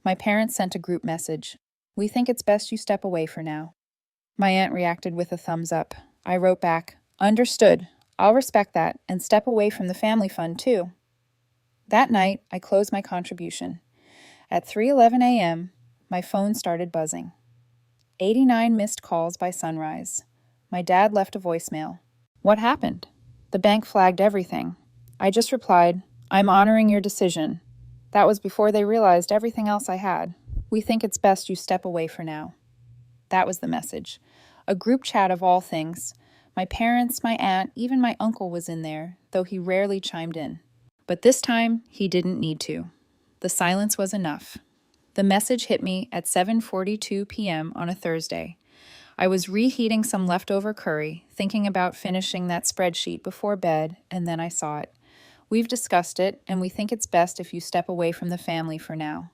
My parents sent a group message. We think it's best you step away for now. My aunt reacted with a thumbs up. I wrote back, understood. I'll respect that and step away from the family fund too. That night, I closed my contribution. At 3:11 a.m., my phone started buzzing. 89 missed calls by sunrise. My dad left a voicemail. What happened? The bank flagged everything. I just replied, I'm honoring your decision. That was before they realized everything else I had. We think it's best you step away for now. That was the message. A group chat of all things. My parents, my aunt, even my uncle was in there, though he rarely chimed in. But this time, he didn't need to. The silence was enough. The message hit me at 7:42 p.m. on a Thursday. I was reheating some leftover curry, thinking about finishing that spreadsheet before bed, and then I saw it. We've discussed it, and we think it's best if you step away from the family for now.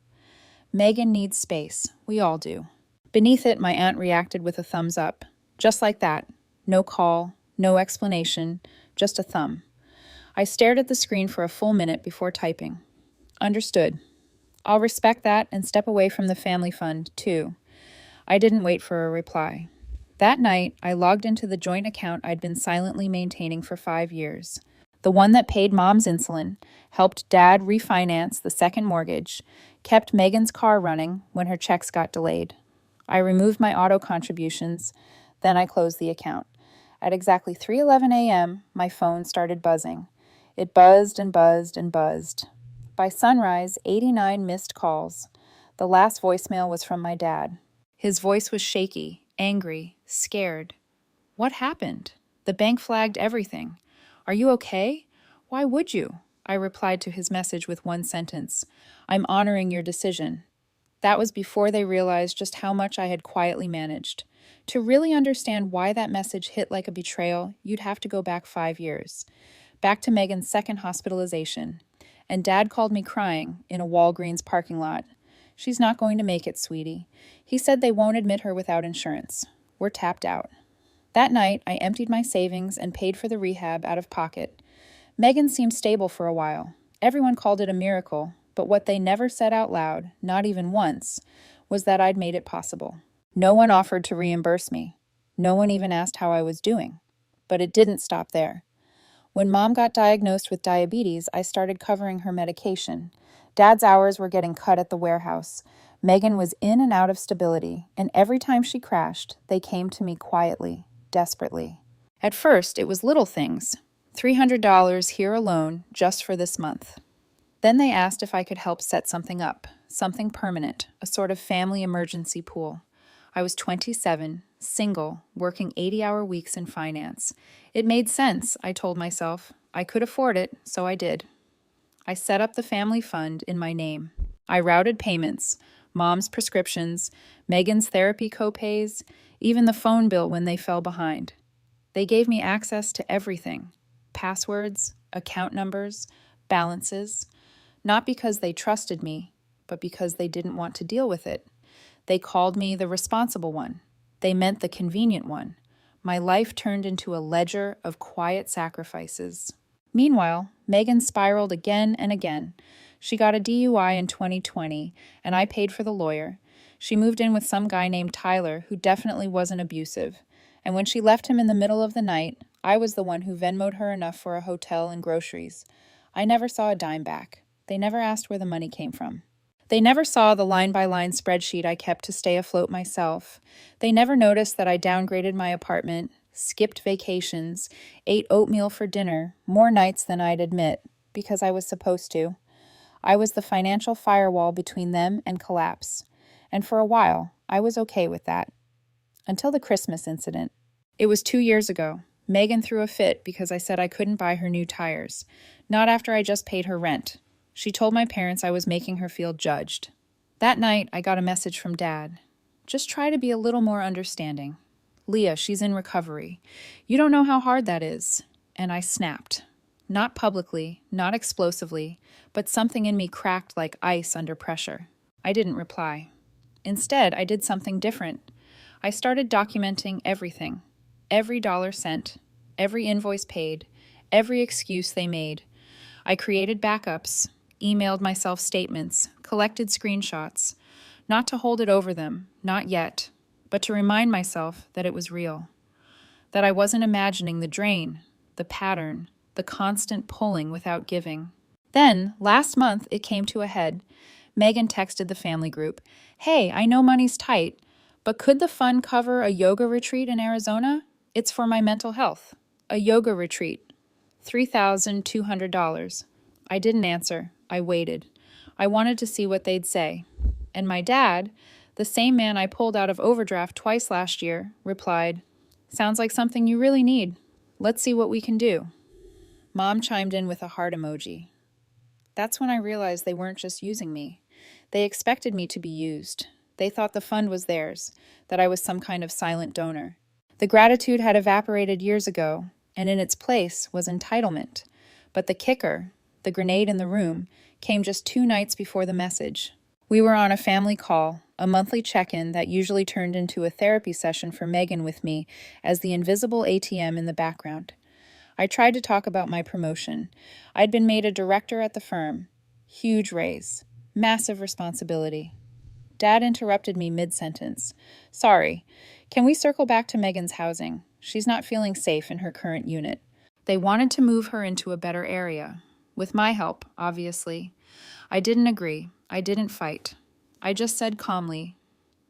Megan needs space. We all do. Beneath it, my aunt reacted with a thumbs up. Just like that. No call, no explanation, just a thumb. I stared at the screen for a full minute before typing. Understood. I'll respect that and step away from the family fund, too. I didn't wait for a reply. That night, I logged into the joint account I'd been silently maintaining for 5 years. The one that paid Mom's insulin, helped Dad refinance the second mortgage, kept Megan's car running when her checks got delayed. I removed my auto contributions, then I closed the account. At exactly 3:11 a.m., my phone started buzzing. It buzzed and buzzed and buzzed. By sunrise, 89 missed calls. The last voicemail was from my dad. His voice was shaky, angry, scared. What happened? The bank flagged everything. Are you okay? Why would you? I replied to his message with one sentence. I'm honoring your decision. That was before they realized just how much I had quietly managed. To really understand why that message hit like a betrayal, you'd have to go back 5 years. Back to Megan's second hospitalization. And Dad called me crying in a Walgreens parking lot. She's not going to make it, sweetie. He said they won't admit her without insurance. We're tapped out. That night, I emptied my savings and paid for the rehab out of pocket. Megan seemed stable for a while. Everyone called it a miracle, but what they never said out loud, not even once, was that I'd made it possible. No one offered to reimburse me. No one even asked how I was doing. But it didn't stop there. When Mom got diagnosed with diabetes, I started covering her medication. Dad's hours were getting cut at the warehouse. Megan was in and out of stability, and every time she crashed, they came to me quietly, desperately. At first, it was little things. $300 here alone, just for this month. Then they asked if I could help set something up, something permanent, a sort of family emergency pool. I was 27, single, working 80-hour weeks in finance. It made sense, I told myself. I could afford it, so I did. I set up the family fund in my name. I routed payments, Mom's prescriptions, Megan's therapy copays, even the phone bill when they fell behind. They gave me access to everything. Passwords, account numbers, balances. Not because they trusted me, but because they didn't want to deal with it. They called me the responsible one. They meant the convenient one. My life turned into a ledger of quiet sacrifices. Meanwhile, Megan spiraled again and again. She got a DUI in 2020, and I paid for the lawyer. She moved in with some guy named Tyler, who definitely wasn't abusive. And when she left him in the middle of the night, I was the one who Venmo'd her enough for a hotel and groceries. I never saw a dime back. They never asked where the money came from. They never saw the line-by-line spreadsheet I kept to stay afloat myself. They never noticed that I downgraded my apartment, skipped vacations, ate oatmeal for dinner, more nights than I'd admit, because I was supposed to. I was the financial firewall between them and collapse. And for a while, I was okay with that. Until the Christmas incident. It was 2 years ago. Megan threw a fit because I said I couldn't buy her new tires. Not after I just paid her rent. She told my parents I was making her feel judged. That night, I got a message from Dad. Just try to be a little more understanding. Leah, she's in recovery. You don't know how hard that is. And I snapped. Not publicly, not explosively, but something in me cracked like ice under pressure. I didn't reply. Instead, I did something different. I started documenting everything. Every dollar sent, every invoice paid, every excuse they made. I created backups, emailed myself statements, collected screenshots, not to hold it over them, not yet, but to remind myself that it was real, that I wasn't imagining the drain, the pattern, the constant pulling without giving. Then, last month, it came to a head. Megan texted the family group, "Hey, I know money's tight, but could the fund cover a yoga retreat in Arizona? It's for my mental health. A yoga retreat. $3,200. I didn't answer. I waited. I wanted to see what they'd say. And my dad, the same man I pulled out of overdraft twice last year, replied, "Sounds like something you really need. Let's see what we can do." Mom chimed in with a heart emoji. That's when I realized they weren't just using me. They expected me to be used. They thought the fund was theirs, that I was some kind of silent donor. The gratitude had evaporated years ago, and in its place was entitlement. But the kicker, the grenade in the room, came just 2 nights before the message. We were on a family call, a monthly check-in that usually turned into a therapy session for Megan with me as the invisible ATM in the background. I tried to talk about my promotion. I'd been made a director at the firm. Huge raise. Massive responsibility. Dad interrupted me mid-sentence. "Sorry, can we circle back to Megan's housing? She's not feeling safe in her current unit." They wanted to move her into a better area. With my help, obviously. I didn't agree. I didn't fight. I just said calmly,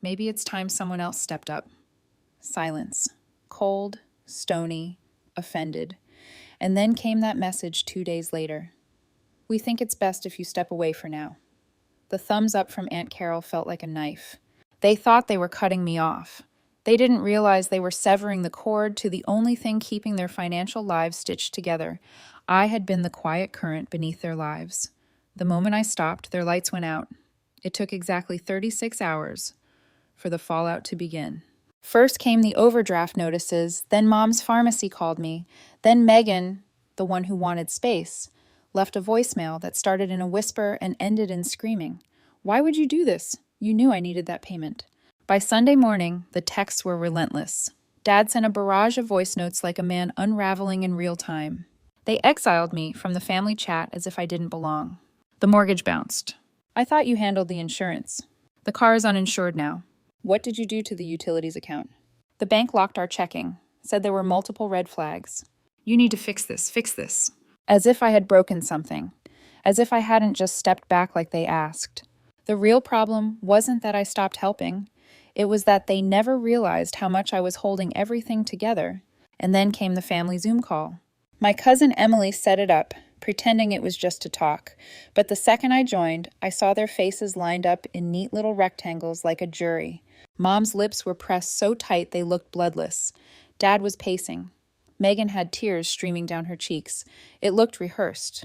"Maybe it's time someone else stepped up." Silence. Cold, stony, offended. And then came that message 2 days later. "We think it's best if you step away for now." The thumbs up from Aunt Carol felt like a knife. They thought they were cutting me off. They didn't realize they were severing the cord to the only thing keeping their financial lives stitched together. I had been the quiet current beneath their lives. The moment I stopped, their lights went out. It took exactly 36 hours for the fallout to begin. First came the overdraft notices, then Mom's pharmacy called me, then Megan, the one who wanted space, left a voicemail that started in a whisper and ended in screaming. "Why would you do this? You knew I needed that payment." By Sunday morning, the texts were relentless. Dad sent a barrage of voice notes like a man unraveling in real time. They exiled me from the family chat as if I didn't belong. The mortgage bounced. "I thought you handled the insurance." "The car is uninsured now." "What did you do to the utilities account?" "The bank locked our checking, said there were multiple red flags." "You need to fix this. As if I had broken something. As if I hadn't just stepped back like they asked. The real problem wasn't that I stopped helping. It was that they never realized how much I was holding everything together. And then came the family Zoom call. My cousin Emily set it up, pretending it was just to talk. But the second I joined, I saw their faces lined up in neat little rectangles like a jury. Mom's lips were pressed so tight they looked bloodless. Dad was pacing. Megan had tears streaming down her cheeks. It looked rehearsed.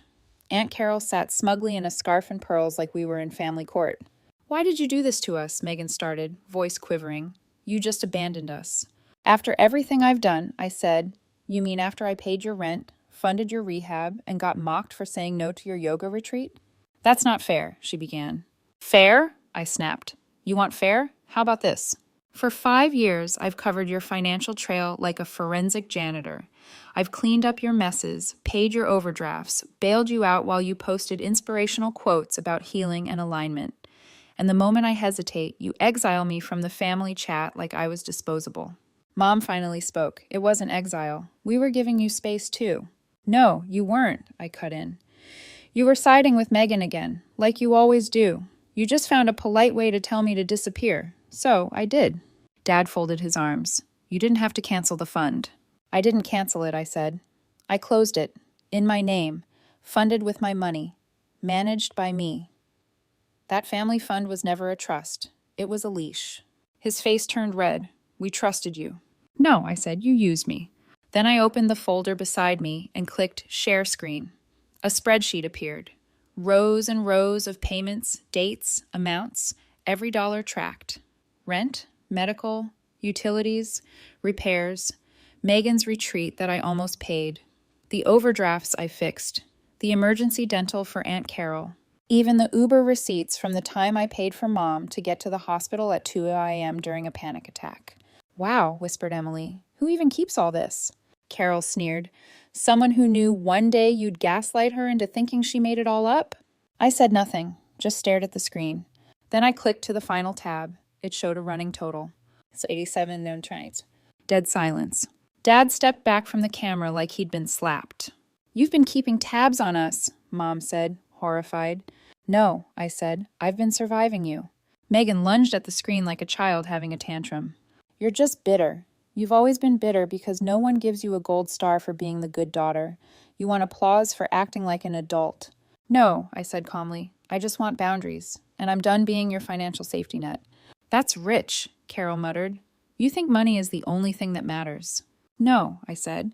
Aunt Carol sat smugly in a scarf and pearls like we were in family court. "Why did you do this to us?" Megan started, voice quivering. "You just abandoned us." "After everything I've done," I said. "You mean after I paid your rent, funded your rehab, and got mocked for saying no to your yoga retreat?" "That's not fair," she began. "Fair?" I snapped. "You want fair? How about this? For 5 years, I've covered your financial trail like a forensic janitor. I've cleaned up your messes, paid your overdrafts, bailed you out while you posted inspirational quotes about healing and alignment. And the moment I hesitate, you exile me from the family chat like I was disposable." Mom finally spoke. "It wasn't exile. We were giving you space too." "No, you weren't," I cut in. "You were siding with Megan again, like you always do. You just found a polite way to tell me to disappear. So, I did." Dad folded his arms. "You didn't have to cancel the fund." "I didn't cancel it," I said. "I closed it. In my name. Funded with my money. Managed by me. That family fund was never a trust. It was a leash." His face turned red. "We trusted you." "No," I said, "you used me." Then I opened the folder beside me and clicked Share Screen. A spreadsheet appeared. Rows and rows of payments, dates, amounts, every dollar tracked. Rent, medical, utilities, repairs, Megan's retreat that I almost paid, the overdrafts I fixed, the emergency dental for Aunt Carol, even the Uber receipts from the time I paid for Mom to get to the hospital at 2 a.m. during a panic attack. "Wow," whispered Emily. "Who even keeps all this?" Carol sneered. "Someone who knew one day you'd gaslight her into thinking she made it all up?" I said nothing, just stared at the screen. Then I clicked to the final tab. It showed a running total. It's 87 known trades. Dead silence. Dad stepped back from the camera like he'd been slapped. "You've been keeping tabs on us," Mom said, horrified. "No," I said. "I've been surviving you." Megan lunged at the screen like a child having a tantrum. "You're just bitter. You've always been bitter because no one gives you a gold star for being the good daughter. You want applause for acting like an adult." "No," I said calmly. "I just want boundaries, and I'm done being your financial safety net." "That's rich," Carol muttered. "You think money is the only thing that matters." "No," I said,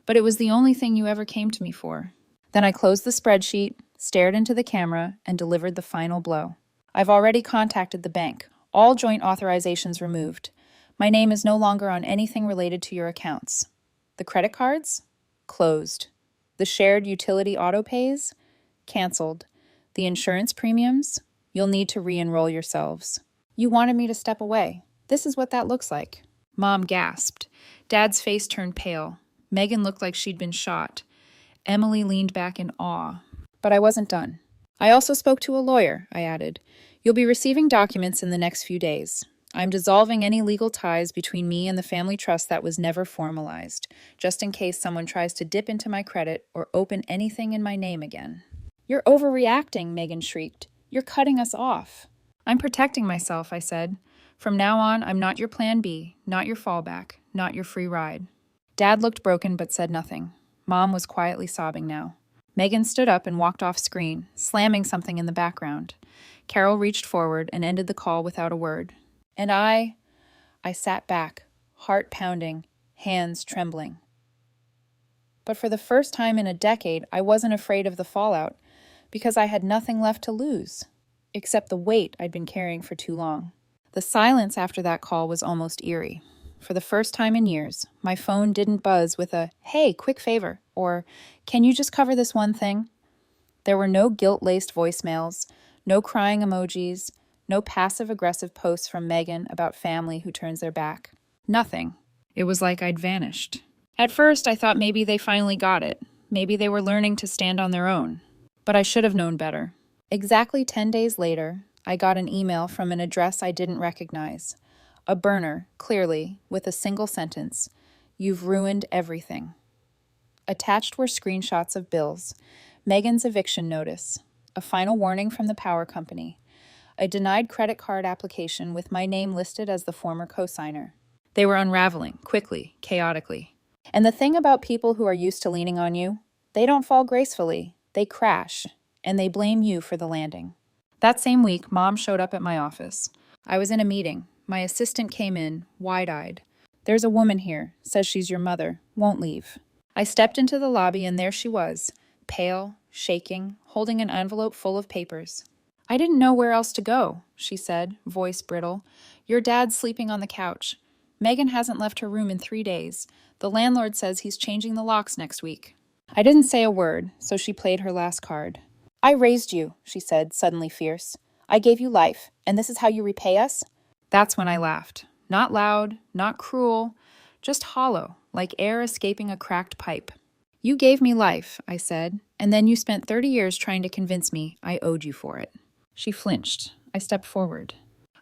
"but it was the only thing you ever came to me for." Then I closed the spreadsheet, stared into the camera, and delivered the final blow. "I've already contacted the bank. All joint authorizations removed. My name is no longer on anything related to your accounts. The credit cards? Closed. The shared utility auto pays? Canceled. The insurance premiums? You'll need to re-enroll yourselves." "You wanted me to step away. This is what that looks like." Mom gasped. Dad's face turned pale. Megan looked like she'd been shot. Emily leaned back in awe. But I wasn't done. "I also spoke to a lawyer," I added. "You'll be receiving documents in the next few days. I'm dissolving any legal ties between me and the family trust that was never formalized, just in case someone tries to dip into my credit or open anything in my name again." "You're overreacting," Megan shrieked. "You're cutting us off." "I'm protecting myself," I said. "From now on, I'm not your plan B, not your fallback, not your free ride." Dad looked broken but said nothing. Mom was quietly sobbing now. Megan stood up and walked off screen, slamming something in the background. Carol reached forward and ended the call without a word. And I sat back, heart pounding, hands trembling. But for the first time in a decade, I wasn't afraid of the fallout, because I had nothing left to lose, except the weight I'd been carrying for too long. The silence after that call was almost eerie. For the first time in years, my phone didn't buzz with a, "Hey, quick favor," or, "Can you just cover this one thing?" There were no guilt-laced voicemails, no crying emojis, no passive-aggressive posts from Megan about family who turns their back. Nothing. It was like I'd vanished. At first, I thought maybe they finally got it. Maybe they were learning to stand on their own. But I should have known better. Exactly 10 days later, I got an email from an address I didn't recognize. A burner, clearly, with a single sentence, "You've ruined everything." Attached were screenshots of bills, Megan's eviction notice, a final warning from the power company, a denied credit card application with my name listed as the former cosigner. They were unraveling, quickly, chaotically. And the thing about people who are used to leaning on you, they don't fall gracefully, they crash, and they blame you for the landing. That same week, Mom showed up at my office. I was in a meeting. My assistant came in, wide-eyed. "There's a woman here, says she's your mother, won't leave." I stepped into the lobby and there she was, pale, shaking, holding an envelope full of papers. "I didn't know where else to go," she said, voice brittle. "Your dad's sleeping on the couch. Megan hasn't left her room in 3 days. The landlord says he's changing the locks next week." I didn't say a word, so she played her last card. "I raised you," she said, suddenly fierce. "I gave you life, and this is how you repay us?" That's when I laughed. Not loud, not cruel, just hollow, like air escaping a cracked pipe. "You gave me life," I said, "and then you spent 30 years trying to convince me I owed you for it." She flinched. I stepped forward.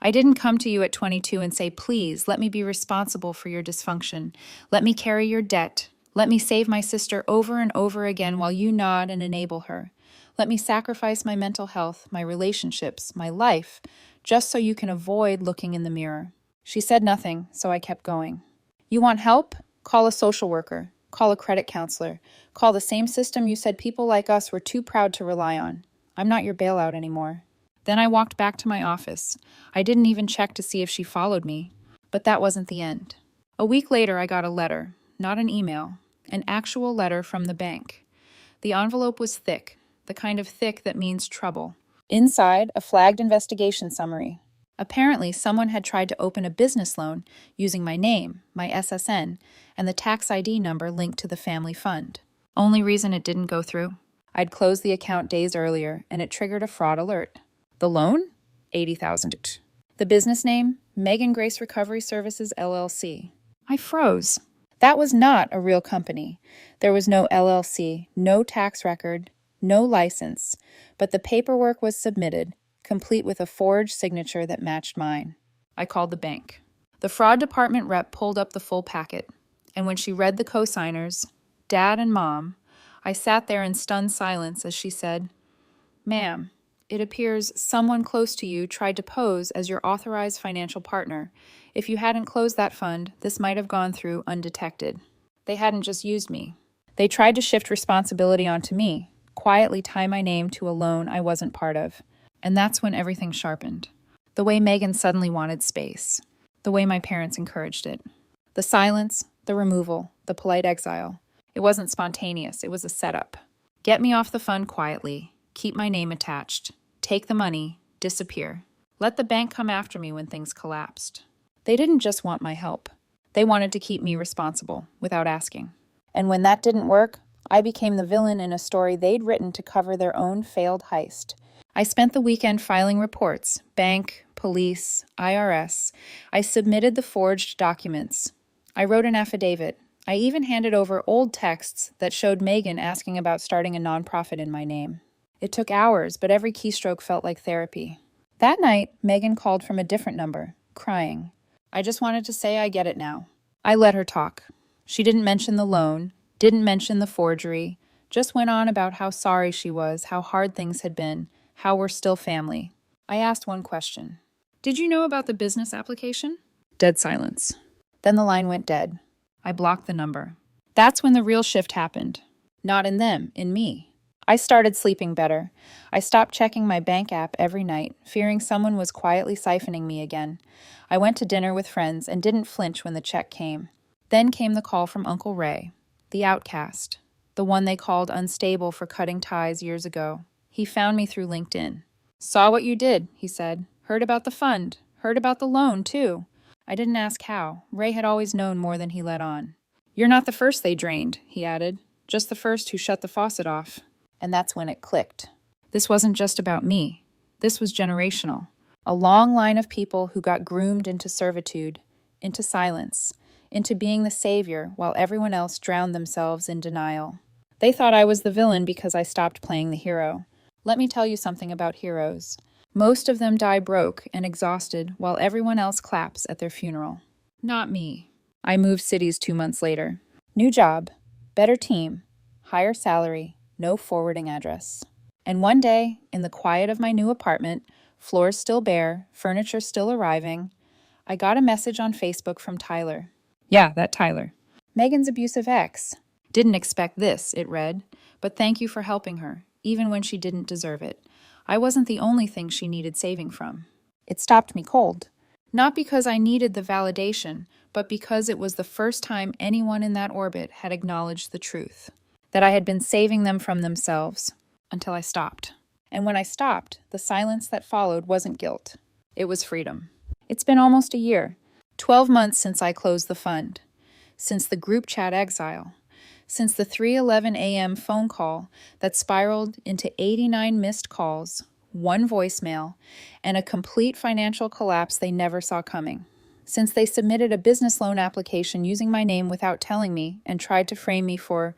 "I didn't come to you at 22 and say, 'Please, let me be responsible for your dysfunction. Let me carry your debt. Let me save my sister over and over again while you nod and enable her. Let me sacrifice my mental health, my relationships, my life, just so you can avoid looking in the mirror." She said nothing, so I kept going. "You want help? Call a social worker. Call a credit counselor. Call the same system you said people like us were too proud to rely on. I'm not your bailout anymore." Then I walked back to my office. I didn't even check to see if she followed me. But that wasn't the end. A week later, I got a letter, not an email, an actual letter from the bank. The envelope was thick, the kind of thick that means trouble. Inside, a flagged investigation summary. Apparently, someone had tried to open a business loan using my name, my SSN, and the tax ID number linked to the family fund. Only reason it didn't go through? I'd closed the account days earlier, and it triggered a fraud alert. The loan? $80,000. The business name? Megan Grace Recovery Services, LLC. I froze. That was not a real company. There was no LLC, no tax record, no license. But the paperwork was submitted, complete with a forged signature that matched mine. I called the bank. The fraud department rep pulled up the full packet, and when she read the co-signers, Dad and Mom, I sat there in stunned silence as she said, "Ma'am, it appears someone close to you tried to pose as your authorized financial partner. If you hadn't closed that fund, this might have gone through undetected. They hadn't just used me. They tried to shift responsibility onto me, quietly tie my name to a loan I wasn't part of. And that's when everything sharpened. The way Megan suddenly wanted space. The way my parents encouraged it. The silence, the removal, the polite exile. It wasn't spontaneous, it was a setup. Get me off the fund quietly. Keep my name attached. Take the money. Disappear. Let the bank come after me when things collapsed. They didn't just want my help. They wanted to keep me responsible, without asking. And when that didn't work, I became the villain in a story they'd written to cover their own failed heist. I spent the weekend filing reports, bank, police, IRS. I submitted the forged documents. I wrote an affidavit. I even handed over old texts that showed Megan asking about starting a nonprofit in my name. It took hours, but every keystroke felt like therapy. That night, Megan called from a different number, crying. I just wanted to say I get it now. I let her talk. She didn't mention the loan, didn't mention the forgery, just went on about how sorry she was, how hard things had been, how we're still family. I asked one question. Did you know about the business application? Dead silence. Then the line went dead. I blocked the number. That's when the real shift happened. Not in them, in me. I started sleeping better. I stopped checking my bank app every night, fearing someone was quietly siphoning me again. I went to dinner with friends and didn't flinch when the check came. Then came the call from Uncle Ray, the outcast, the one they called unstable for cutting ties years ago. He found me through LinkedIn. Saw what you did, he said. Heard about the fund. Heard about the loan, too. I didn't ask how. Ray had always known more than he let on. You're not the first they drained, he added. Just the first who shut the faucet off. And that's when it clicked. This wasn't just about me. This was generational. A long line of people who got groomed into servitude, into silence, into being the savior while everyone else drowned themselves in denial. They thought I was the villain because I stopped playing the hero. Let me tell you something about heroes. Most of them die broke and exhausted while everyone else claps at their funeral. Not me. I moved cities 2 months later. New job, better team, higher salary, no forwarding address. And one day, in the quiet of my new apartment, floors still bare, furniture still arriving, I got a message on Facebook from Tyler. Yeah, that Tyler. Megan's abusive ex. Didn't expect this, it read, but thank you for helping her, even when she didn't deserve it. I wasn't the only thing she needed saving from. It stopped me cold. Not because I needed the validation, but because it was the first time anyone in that orbit had acknowledged the truth. That I had been saving them from themselves, until I stopped. And when I stopped, the silence that followed wasn't guilt. It was freedom. It's been almost a year, 12 months since I closed the fund, since the group chat exile, since the 3:11 a.m. phone call that spiraled into 89 missed calls, 1 voicemail, and a complete financial collapse they never saw coming. Since they submitted a business loan application using my name without telling me and tried to frame me for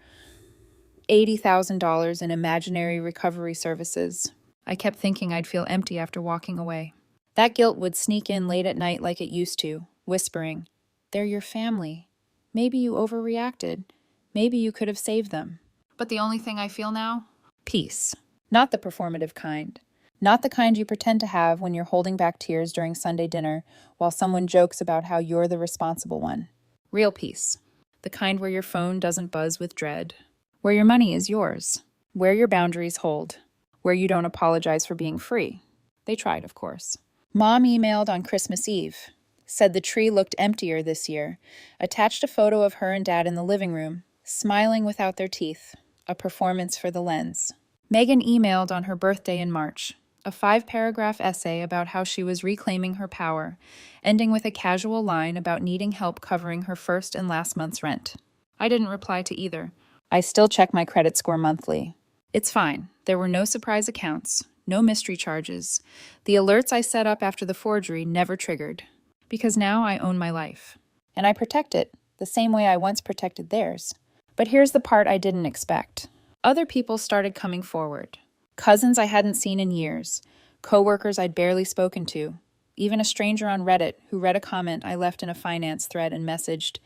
$80,000 in imaginary recovery services. I kept thinking I'd feel empty after walking away. That guilt would sneak in late at night like it used to, whispering, "They're your family. Maybe you overreacted. Maybe you could have saved them." But the only thing I feel now? Peace. Not the performative kind. Not the kind you pretend to have when you're holding back tears during Sunday dinner while someone jokes about how you're the responsible one. Real peace. The kind where your phone doesn't buzz with dread. Where your money is yours. Where your boundaries hold. Where you don't apologize for being free. They tried, of course. Mom emailed on Christmas Eve. Said the tree looked emptier this year. Attached a photo of her and Dad in the living room, smiling without their teeth. A performance for the lens. Megan emailed on her birthday in March. A 5-paragraph essay about how she was reclaiming her power, ending with a casual line about needing help covering her first and last month's rent. I didn't reply to either. I still check my credit score monthly. It's fine. There were no surprise accounts, no mystery charges. The alerts I set up after the forgery never triggered. Because now I own my life. And I protect it, the same way I once protected theirs. But here's the part I didn't expect. Other people started coming forward. Cousins I hadn't seen in years, coworkers I'd barely spoken to, even a stranger on Reddit who read a comment I left in a finance thread and messaged,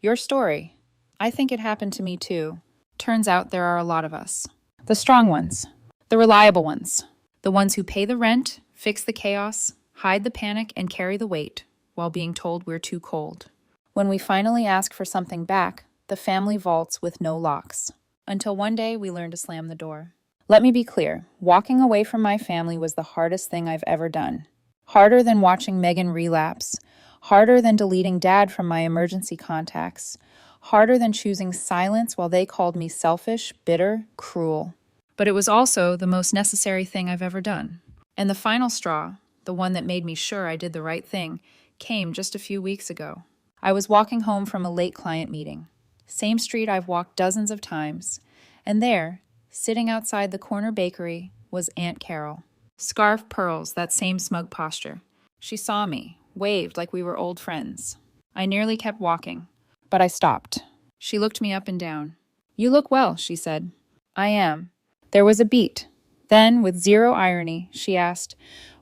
"Your story. I think it happened to me too." Turns out there are a lot of us. The strong ones. The reliable ones. The ones who pay the rent, fix the chaos, hide the panic, and carry the weight, while being told we're too cold. When we finally ask for something back, the family vaults with no locks. Until one day we learn to slam the door. Let me be clear, walking away from my family was the hardest thing I've ever done. Harder than watching Megan relapse. Harder than deleting Dad from my emergency contacts. Harder than choosing silence while they called me selfish, bitter, cruel. But it was also the most necessary thing I've ever done. And the final straw, the one that made me sure I did the right thing, came just a few weeks ago. I was walking home from a late client meeting. Same street I've walked dozens of times. And there, sitting outside the corner bakery, was Aunt Carol. Scarf pearls, that same smug posture. She saw me, waved like we were old friends. I nearly kept walking, but I stopped. She looked me up and down. "You look well," she said. "I am." There was a beat. Then, with zero irony, she asked,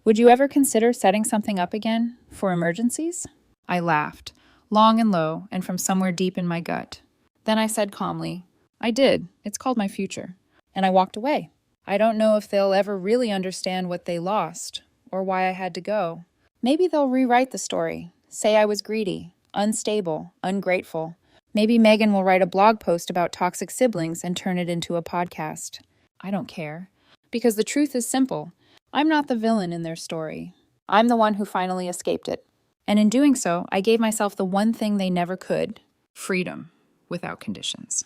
"Would you ever consider setting something up again, for emergencies?" I laughed, long and low, and from somewhere deep in my gut. Then I said calmly, "I did. It's called my future." And I walked away. I don't know if they'll ever really understand what they lost, or why I had to go. Maybe they'll rewrite the story, say I was greedy, unstable, ungrateful. Maybe Megan will write a blog post about toxic siblings and turn it into a podcast. I don't care. Because the truth is simple. I'm not the villain in their story. I'm the one who finally escaped it. And in doing so, I gave myself the one thing they never could: freedom without conditions.